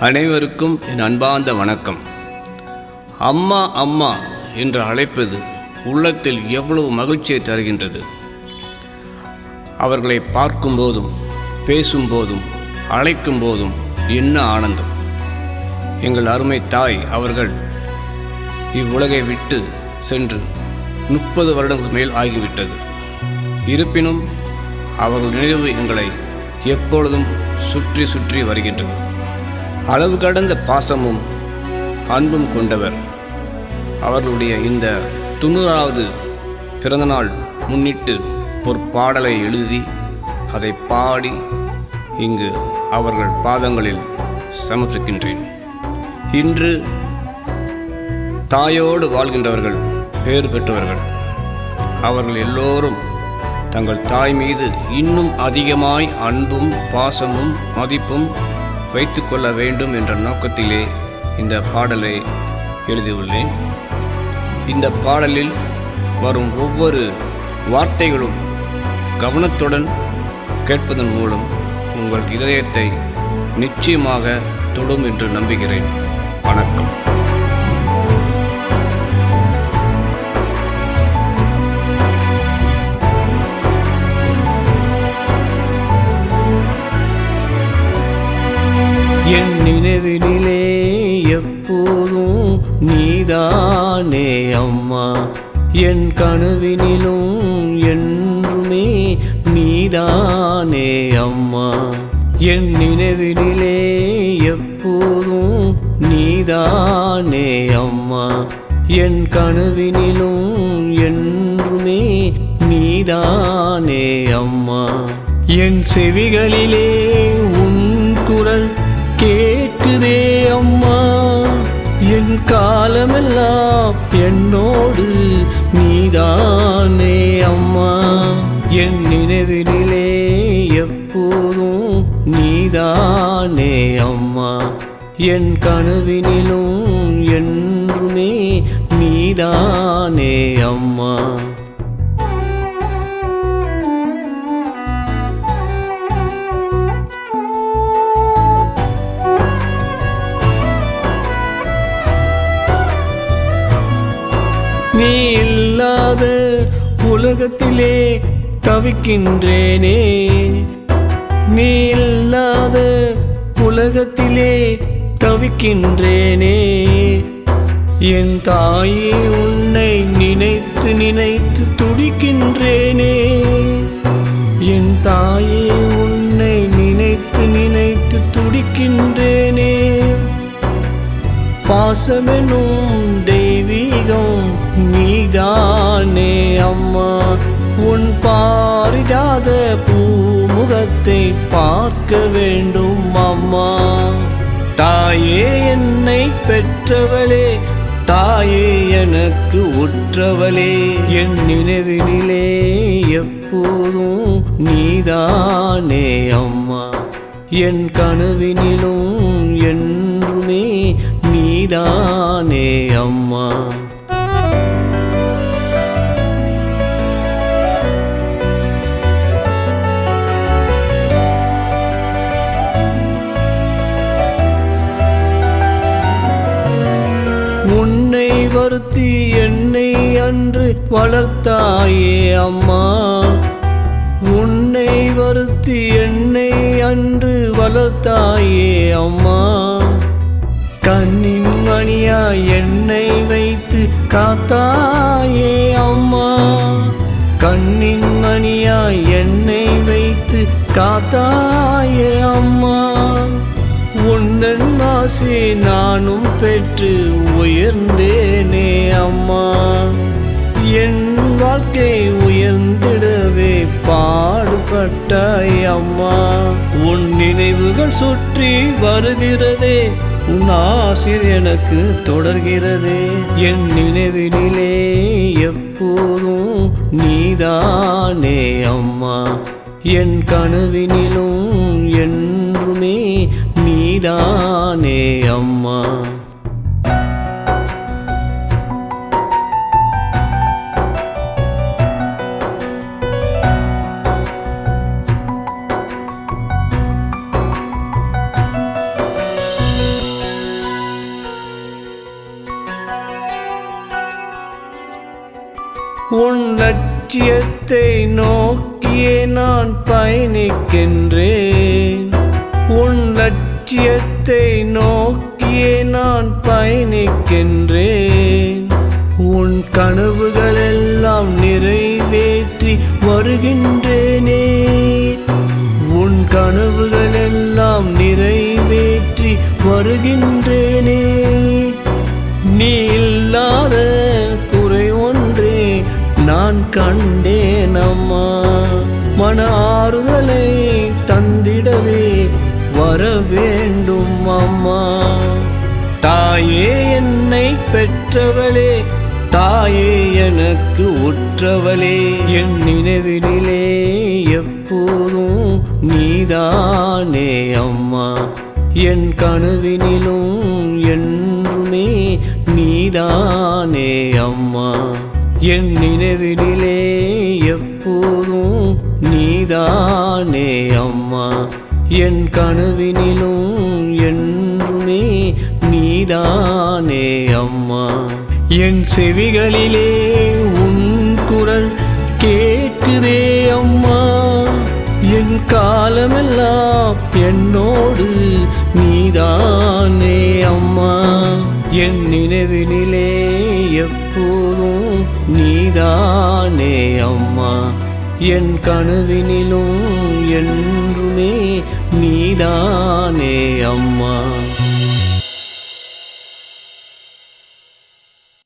அனைவருக்கும் என் அன்பார்ந்த வணக்கம். அம்மா அம்மா என்று அழைப்பது உள்ளத்தில் எவ்வளவு மகிழ்ச்சியை தருகின்றது. அவர்களை பார்க்கும்போதும் பேசும்போதும் அழைக்கும் போதும் என்ன ஆனந்தம். எங்கள் அருமை தாய் அவர்கள் இவ்வுலகை விட்டு சென்று 30 வருடங்கள் மேல் ஆகிவிட்டது. இருப்பினும் அவர்கள் நினைவு எங்களை எப்பொழுதும் சுற்றி சுற்றி வருகின்றது. அளவு கடந்த பாசமும் அன்பும் கொண்டவர். அவர்களுடைய இந்த 90வது பிறந்தநாள் முன்னிட்டு ஒரு பாடலை எழுதி அதை பாடி இங்கு அவர்கள் பாதங்களில் சமர்ப்பிக்கின்றேன். இன்று தாயோடு வாழ்கின்றவர்கள் பேறு பெற்றவர்கள். அவர்கள் எல்லோரும் தங்கள் தாய் மீது இன்னும் அதிகமாய் அன்பும் பாசமும் மதிப்பும் வைத்து கொள்ள வேண்டும் என்ற நோக்கத்திலே இந்த பாடலை எழுதியுள்ளேன். இந்த பாடலில் வரும் ஒவ்வொரு வார்த்தைகளும் கவனத்துடன் கேட்பதன் மூலம் உங்கள் இதயத்தை நிச்சயமாக தொடும் என்று நம்புகிறேன். வணக்கம். என் நினைவினிலே எப்போதும் நீதானே அம்மா, என் கனவினிலும் என்றுமே நீதானே அம்மா. என் நினைவினிலே எப்போதும் நீதானே அம்மா, என் கனவினிலும் என்றுமே நீதானே அம்மா. என் செவிகளிலே உன் குரல் கேட்குதே அம்மா, என் காலமெல்லாம் என்னோடு நீதானே அம்மா. என் நினைவினிலே எப்போதும் நீதானே அம்மா, என் கனவினிலும் என்றுமே நீதானே அம்மா. நீ இல்லாத உலகத்திலே தவிக்கின்றேனே, நீ இல்லாத உலகத்திலே தவிக்கின்றேனே. என் தாயே உன்னை நினைத்து நினைத்து துடிக்கின்றேனே, என் தாயே உன்னை நினைத்து நினைத்து துடிக்கின்றேனே. பாசமெனும் தெய்வீகம் நீதானே அம்மா, உன் பாரிடாத பூமுகத்தை பார்க்க வேண்டும் அம்மா. தாயே என்னை பெற்றவளே, தாயே எனக்கு உற்றவளே, என் நினைவினிலே எப்போதும் நீதானே அம்மா, என் கனவினிலும் என்றுமே நீதானே அம்மா. உன்னை வருத்தி என்னை அன்று வளர்த்தாயே அம்மா, உன்னை வருத்தி என்னை அன்று வளர்த்தாயே அம்மா. கண்ணின் மணியா என்னை வைத்து காத்தாயே அம்மா, கண்ணின் மணியா என்னை வைத்து காத்தாயே அம்மா. உன்னன் ஆசை நானும் பெற்று உயர்ந்தேனே அம்மா, என் வாழ்க்கை உயர்ந்திடவே பாடுபட்டாய் அம்மா. உன் நினைவுகள் சுற்றி வருகிறதே, உன் ஆசிர் எனக்கு தொடர்கிறதே. என் நினைவினிலே எப்போதும் நீதானே அம்மா, என் கனவினிலும் என்றுமே நீதானே அம்மா. லட்சியத்தை நோக்கியே நான் பயணிக்கின்றேன். உன் லட்சியத்தை நோக்கியே நான் பயணிக்கின்றேன். உன் கனவுகளெல்லாம் நிறைவேற்றி வருகின்றேனே. உன் கனவுகளெல்லாம் நிறைவேற்றி வருகின்றேனே. நீ இல்லாத குறை ஒன்றே நான் கண்டேன் அம்மா. மன ஆறுதலை தந்திடவே வர வேண்டும் அம்மா. தாயே என்னை பெற்றவளே, தாயே எனக்கு உற்றவளே, என் நினைவினிலே எப்போதும் நீதானே அம்மா. என் கனவினிலும் என்றுமே நீதானே அம்மா. என் நினைவினிலே எப்போதும் நீதானே அம்மா. என் கனவினிலும் என்றுமே நீதானே அம்மா. என் செவிகளிலே உன் குரல் கேட்குதே அம்மா. என் காலமெல்லாம் என்னோடு நீதானே அம்மா. என் நினைவினிலே எப்போதும் நீதானே அம்மா. என் கனவினிலும் என்றுமே நீதானே அம்மா.